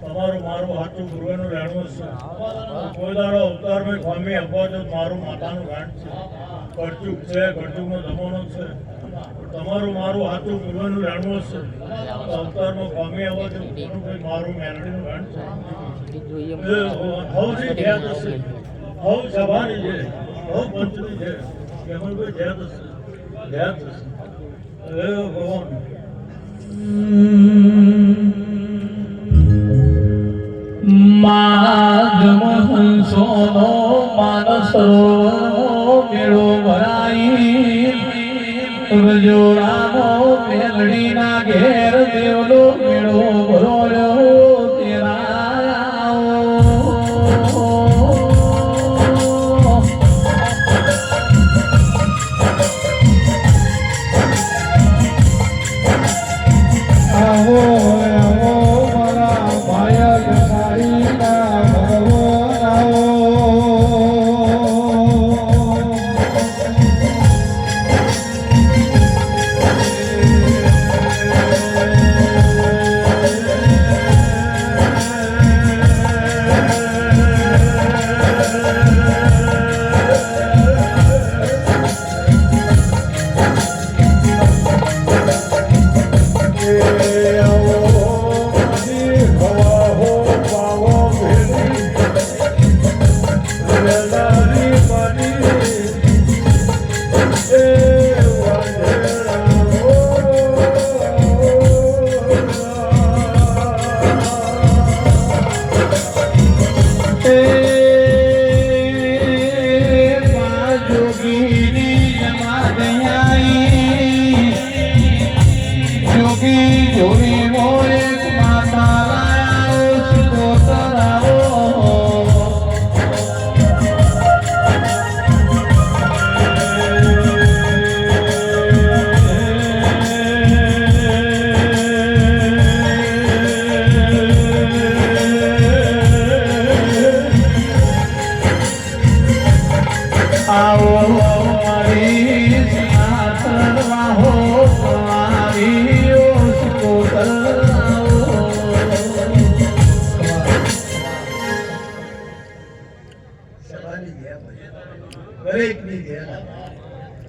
તમારું મારું હાથું ગુરુનું રહેણું છે કોઈ દાડો અવતાર ભાઈ સ્વામી આપવા તો મારું માતાનું ગાંઠ છે કળચુક છે કળચુકનો જમાનો છે તમારું મારું હાથું ગુરુનું રહેણું છે અવતારમાં સ્વામી આવવા તો ભાઈ મારું મેરડીનું ગાંઠ છે હવની જ્ઞાત હશે હવ સભાની છે હવ પંચની છે કેમલભાઈ જ્ઞાત હશે જ્ઞાત હશે હે ભગવાન માધમ હંસોનો માનસો મેળો ભરાઈ રજોડાનો મેલડીના ઘેર દેવલો મેળો ભરોયો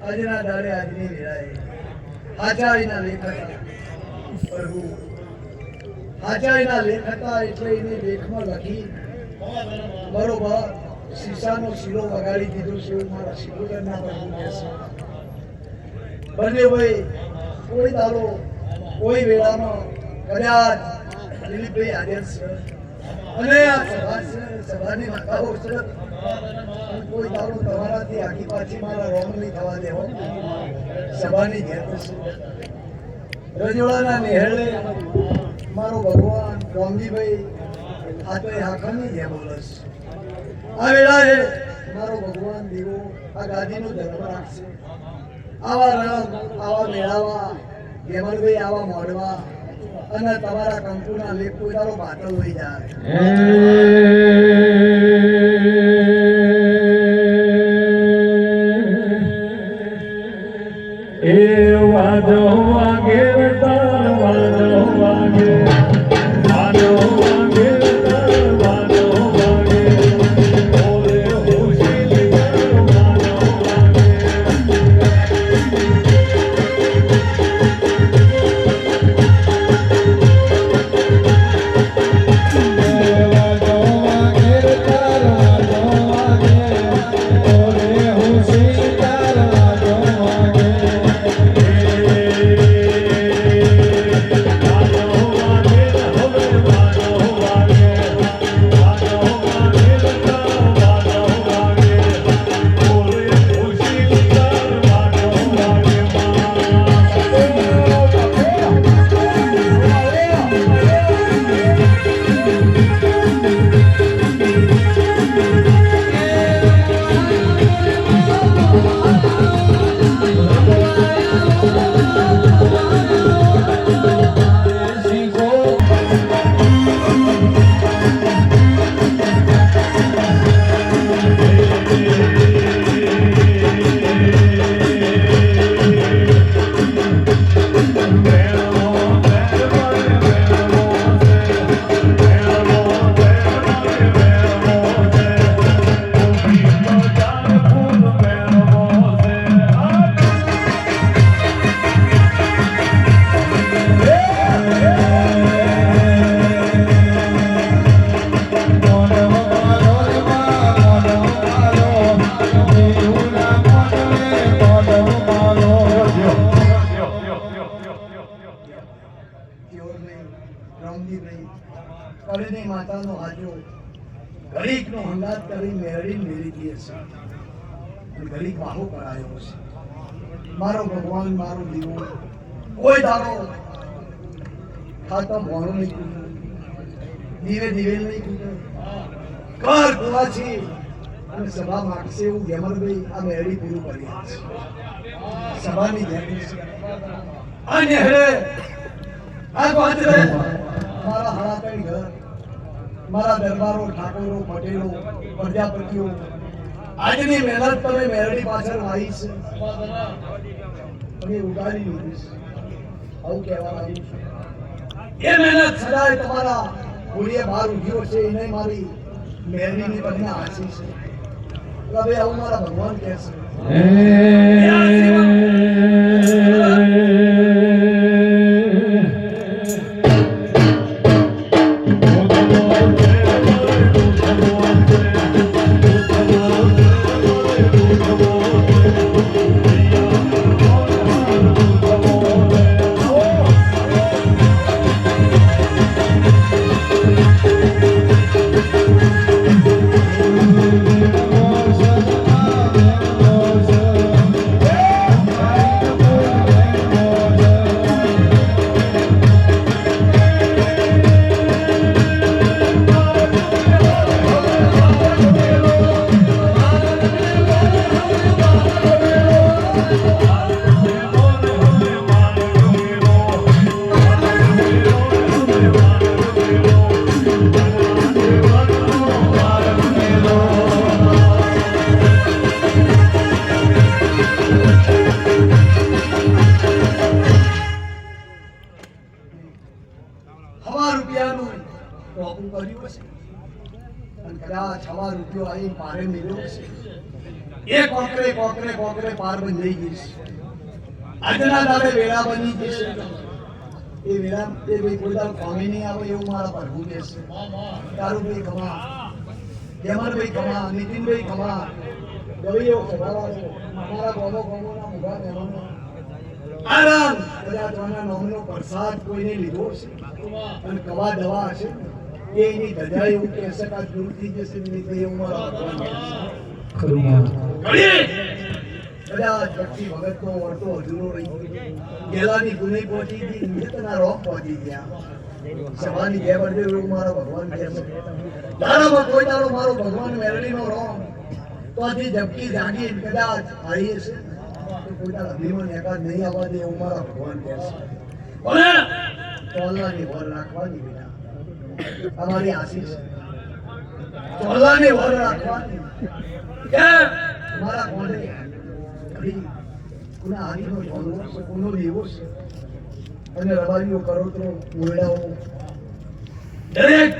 આજના દાડે આજની વેળાએ આચાર્યના લેખ પ્રભુ આચાર્યના લેખ હતા એટલે એની લેખમાં લખી બરોબર શીશાનો શીરો વગાડી દીધો છે એવું મારા શિકોતરના પ્રભુ કહેશે બંને ભાઈ કોઈ દાડો કોઈ વેળામાં કદાચ દિલીપભાઈ હાજર છે અને આ સભાની માતાઓ છે કોઈ દાડો તમારાથી આખી પાછી મારા રોંગ નહીં થવા દેવો સભાની ઘેર રજોડાના નિહેળે મારો ભગવાન રામજીભાઈ આ તો એ હાખરની જેમ બોલસ આ વેળાએ મારો ભગવાન દીવો આ ગાદીનો ધર્મ રાખશે આવા રંગ આવા મેળાવા ગેમલભાઈ આવા મોડવા અને તમારા કંકુના લેખ કોઈ દાડો બાટલ લઈ જાય એ વાદો વાગે વાદો વાગે વાદો વાગે વાદો વાગે ઓલે હોશી વાદો વાગે વાદો વાગે રમજીભાઈ કળીની માતાનો હાજો ઘડીકનો હંગાત કરી મેળવી મેળી ગઈ છે અને ઘડીક વાહો કરાયો છે. મારો ભગવાન મારો દીવો કોઈ દાડો ખાતો ભોણું નહીં કૂટે, દીવે દીવે નહીં કૂટે, કર કુવાથી અને સભા માગશે એવું ગેમરભાઈ આ મેળી પૂરું કરી આપશે. સભાની ગેમરી છે અને હવે આ ગોંદરે મારા હળાકઈ ઘર, મારા દરબારો, ઠાકોરો, પટેલો, પ્રજાપતિઓ આજની મહેનત તમે મેરડી પાછળ વાવી છે તમે ઉગાડી લીધી છે. આવું કહેવા માંગુ છું. એ મહેનત સદાય તમારા હોળીએ બહાર ઉઠ્યો છે એને મારી મેરડીની તમને આશીષ છે. હવે આવું મારા ભગવાન કહે છે. હવા રૂપિયાનું ટોપું કર્યું હશે અને કદાચ હવા રૂપિયો આવી પારે મેળવ્યો હશે. એ કોકરે કોકરે કોકરે પાર બંધાઈ ગઈ છે. આજના દાડે વેળા બની જશે. એ વેળા એ ભાઈ કોઈ દાડો કોમી નહીં આવે એવું મારા પ્રભુ કહે છે. તારુભાઈ કમા, જમરભાઈ કમા, નીતિનભાઈ કમા, ગવીઓ સભાવાળો, અમારા ગોમો ગોમોના મુગા મહેમાનો આરામ કદાચ આના નામનો પ્રસાદ કોઈને લીધો છે અને કવા દવા હશે એ એની ધજા એવું કહેશે કે આ દૂર થઈ જશે નહીં એવું મારા ભગવાન કહે છે. કદાચ ભક્તિ ભગતનો વર્તો અધૂરો રહી ગેલાની ગુને પહોંચી ગઈ, નિયતના રોગ પહોંચી ગયા. સભાની બે વર્દે એવું મારા ભગવાન કહે છે. તારામાં કોઈ તારો મારો ભગવાન મેરડીનો રોગ તો હજી ઝબકી જાગી કદાચ આવી હશે કોઈ તારા અભિમાન એકાદ નહીં આવવા દે એવું મારા ભગવાન કહે છે. ચોલાની વર રાખવાની બેટા અમારી આશીષ ચોલાની વર રાખવાની કે મારા કોને કદી કોના હારીનો ચોલો છે, કોનો લેવો છે અને રબારીઓ કરોતરો મુરડાઓ દરેક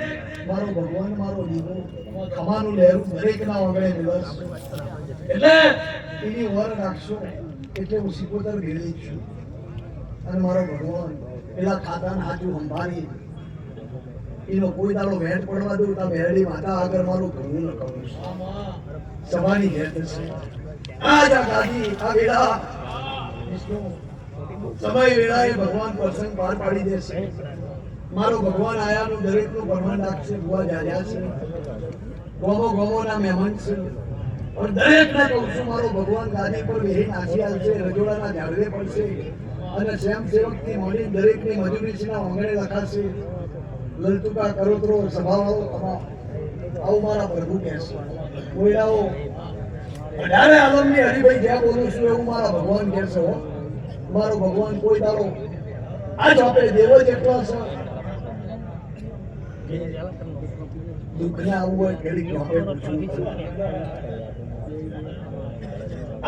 મારો ભગવાન મારો દીવો ખમાનું લહેરું દરેકના ઓગળે દિવસ એટલે એની વર રાખશો એટલે હું સિકોતર ભેળી છું અને મારો ભગવાન પેલા ખાતાના હાથું સંભાળી એનો કોઈ દાડો વેટ પડવા દઉં તો મેરડી માતા આગળ મારું ઘરનું ન કરું છું. સભાની ઘેર થશે આજ આ ગાદી આ વેળા સમય વેળાએ ભગવાન પ્રસંગ પાર પાડી દેશે. મારો ભગવાન આયાનું દરેકનું ભગવાન રાખશે. ભુવા જાજ્યા છે, ગોમો ગોમોના મહેમાન છે પણ દરેકને કહું છું મારો ભગવાન ગાદી પર વેહી નાસી આવશે, રજોડાના ઝાડવે પડશે અને સ્વયંસેવકથી મળી દરેકની મજૂરીના આંગણે લખાશે. લલતુકા કરોતરો સભાવાળો તમામ આવું મારા પ્રભુ કહેશે. કોયડાઓ અઢારે આલમની હરિભાઈ જ્યાં બોલું છું એવું મારા ભગવાન કહેશે. હો મારો ભગવાન કોઈ દાડો આ ચોપે દેવો જેટલા છે દુઃખને આવવું હોય ઘડી ચોપે પૂછવું.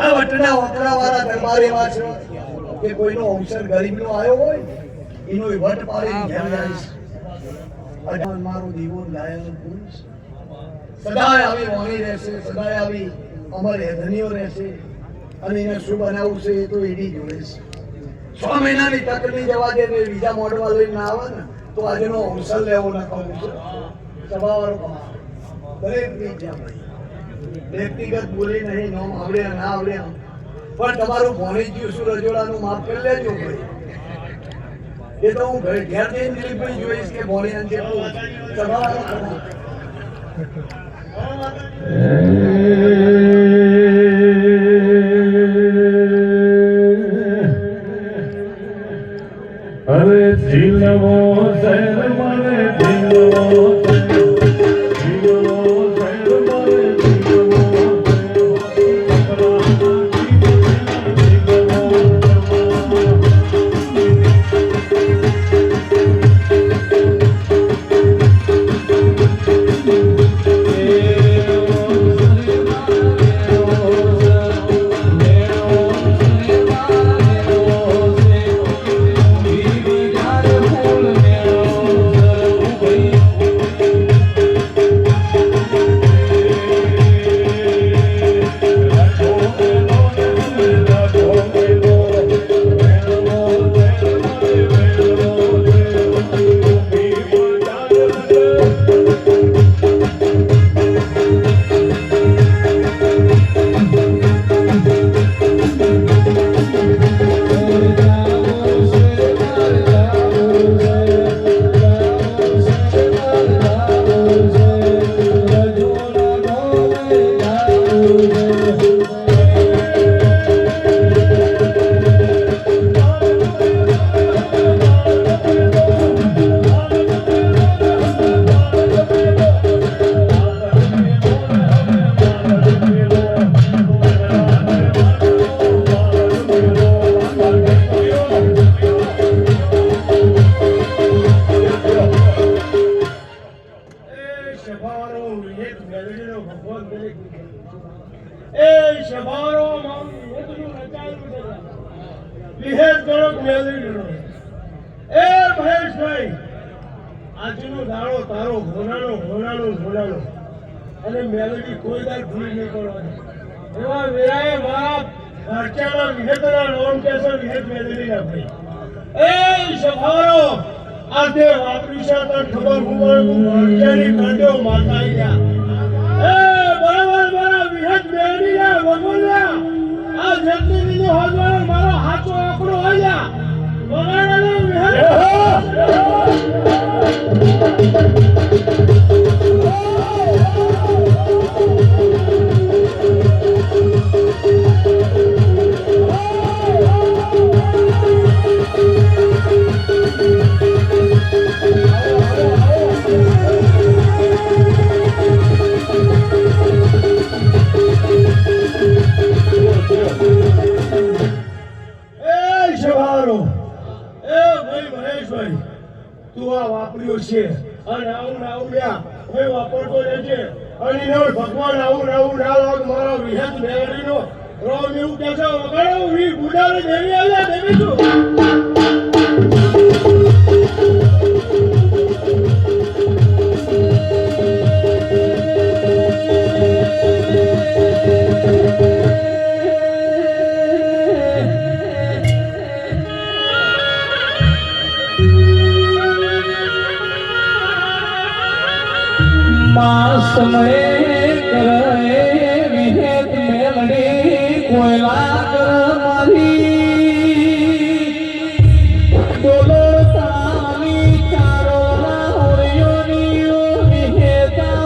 આ વટના ઓકરા વાળા દરબાર એવા છે કે કોઈનો અવસર ગરીબનો આવ્યો હોય એનો વટ પાડીને ઘેર જાય છે. અજાન મારો દીવો લાયલ પુરુષ સદાય આવી વાણી રહેશે, સદાય આવી અમર હેધનીઓ રહેશે અને એને શું બનાવવું છે એ તો એની જોડે છે. 6 મહિનાની તક નહીં જવા દે ને બીજા મોડમાં લઈને ના આવે ને તો આજનો અવસર લેવો ન કહું છું. સભાવાળો કમા દરેકની જ્યાં ભાઈ વ્યક્તિગત બોલી નહીં, નામ આવડ્યા ના આવડ્યા પણ તમારું ભણી ગયું શું રજોડાનું માફ કરી લેજો ભાઈ. એ તો હું ઘેર જઈને દિલીપભાઈ જોઈશ કે મોડિયાન જેટલું સભાવાળો ખરો. અરે જીલવો શહેર મારે જીલવો આજનો દાડો તારો ઘોડાનો અને મેલડી કોઈ દર ભૂલી નહીં કરવાની. એવા વેરાએ બાપ ખર્ચાના વિહેતના લોન કેસો વિહેત મેલડી ના ભાઈ. એ સભારો આજે વાપરી છે તને ખબર હું ખર્ચાની કાંડો માતા ગયા. એ બરાબર વિહેત મેલડી ના વગોલ્યા આ જલ્દી દીનો હજવાર મારો હાચો આંકડો આવ્યા વગાડેલો વિહેત. તું આ વાપર્યો છે અને આવું ભાઈ વાપરતો રહેજે અને ભગવાન આવું ના લાગ મારા વિહેત મેળવીનો રોમ એવું કે છે વગાડો વી ગુડારે દેવી આવ્યા દેવી છું. સમય કરે વિહેત મેલડી કોયલા કર મારી બોલો સાલી ચારો હોરિયોની વિહેતા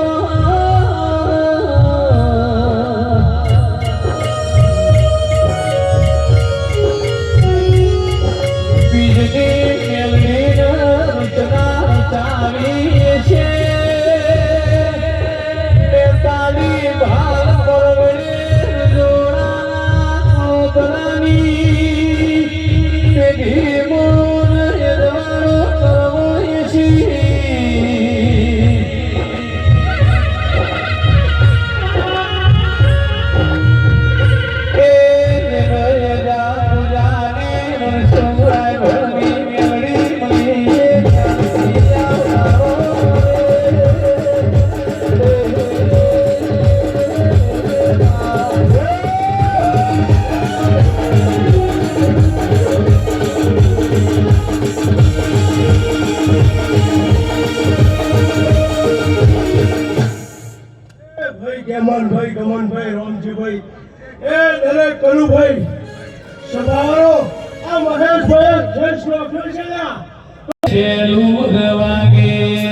બીજની મેલડી રચના ચાવી છે. ગમનભાઈ રામજીભાઈ એ દરેક કનુભાઈ સભાવાળો આ મહેશભાઈ જેન્ટ્સનો અફસર છે શેલું વાગે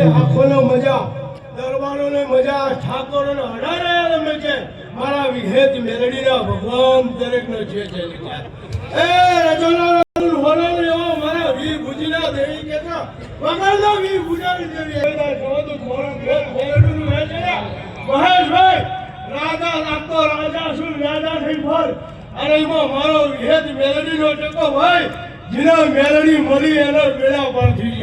આંખોનો મજા દરબારોને મજા ઠાકોરોને અઢારે મજે મારા વિહેત મેલડીના ભગવાન દરેકનો છે એ રજોના વરણ એવો મારા વીર ભુજીના દેવી કેતા વગરના વીર ભુજાની દેવી એના જોતું મોરું ભેદ મેલડીનું હે છે મહેશભાઈ રાજા લાગતો રાજા શું રાજા થઈ ફર અને એમાં મારો વિહેત મેલડીનો ટકો ભાઈ જેના મેલડી મળી એના બેડા પર થઈ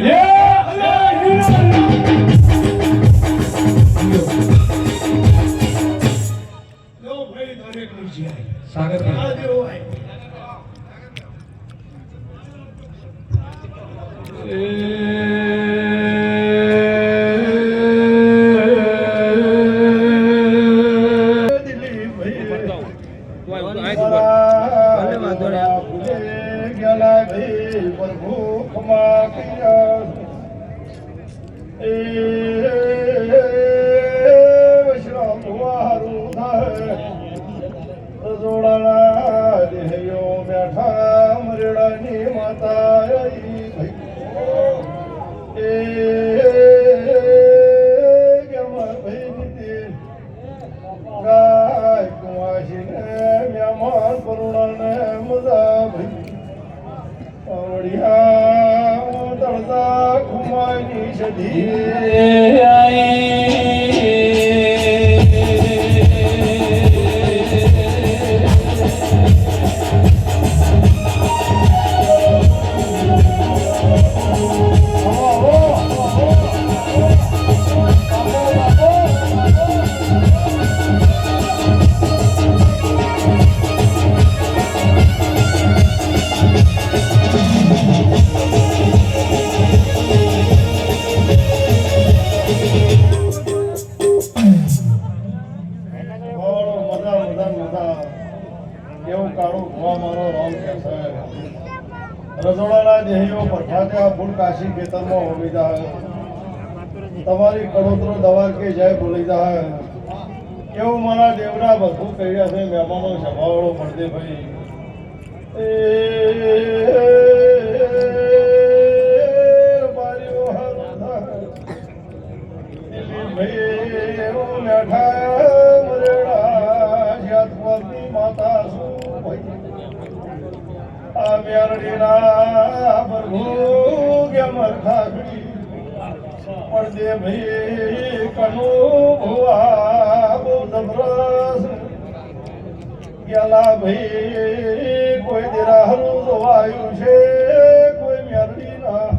સ્વાગત કાશી ખેતરમાં હોમી જાય તમારી કડોતરો દવા કે જાય બોલી જાય કેવું મારા દેવડા બધું કહ્યા છે મહેમાનો સભાવાળો પડદે ભાઈ માતા શું આ મેરડીના પ્રભુ પડદે ભાઈ કનુ ભુવા બહુ જબરસ ગેલા ભાઈ કોઈ દેરાહરું જોવાયું છે કોઈ મેરડીના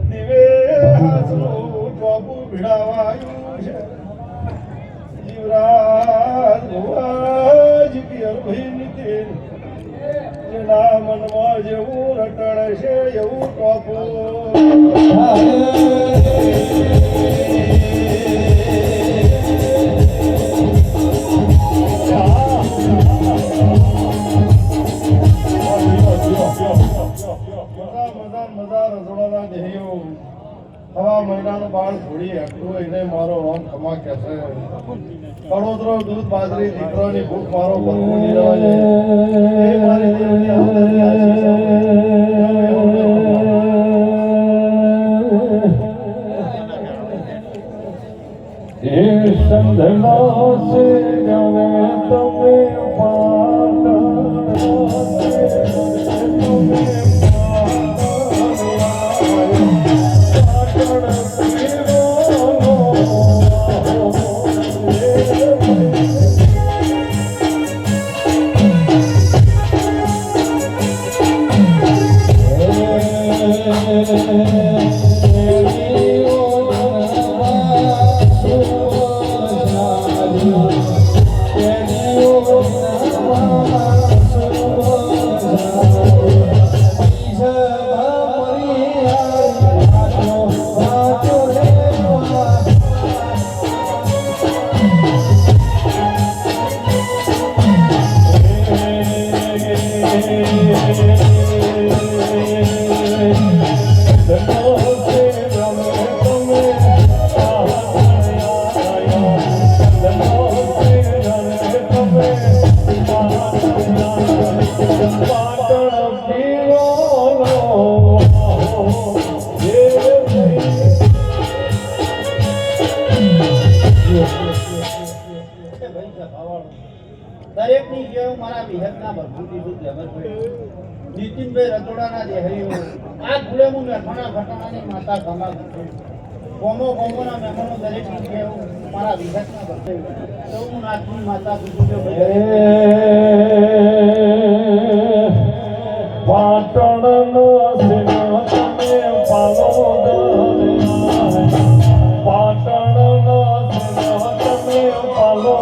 દિવે હાથનું ચોપું ભીડાવાયું છે જીવરાજ ભુવાજ પિયર ભાઈ નીતિન જેના મનમાં જેવું રટણ છે એવું ટોપું હવા મહિનાનું બાળ છોડી હેઠું એને મારો રોમ ખમા કહેશે કડોતરો દૂધ બાજરી દીકરાની ભૂખ મારો ભરવું નિરવાજે એ મારી દેવની અંદરની આશીષ એ સંધનો સે ગમે તમે પાટ દરેકની જેવ મારા વિહતના ભરભૂતિ સુધી અમરભાઈ નીતિનભાઈ રતોડાના દેહરીઓ આ ગુલેમું મેઠાણા ઘટાણાની માતા ગમા ગોમોના મહેમાનો દરેકની જેવ મારા વિહતના ભરભૂતિ સૌનાથની માતા પાટણનો સિંહ તમે પાલો પાટણનો સિંહ તમે પાલો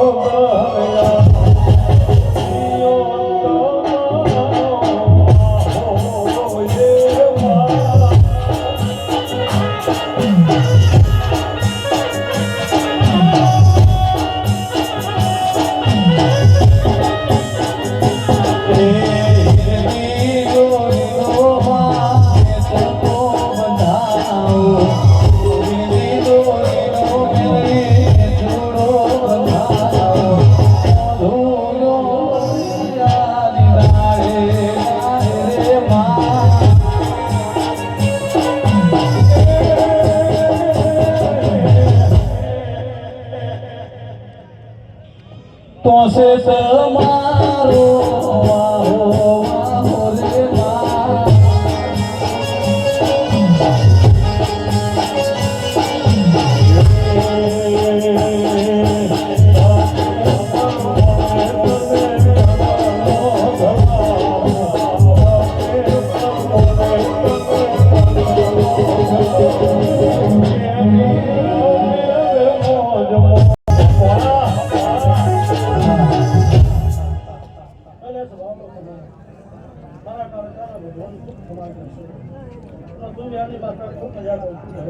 તો સે તમારો વાહો વાહો રે મા દુનિયાની ભાષા ખૂબ મજા આવતી હોય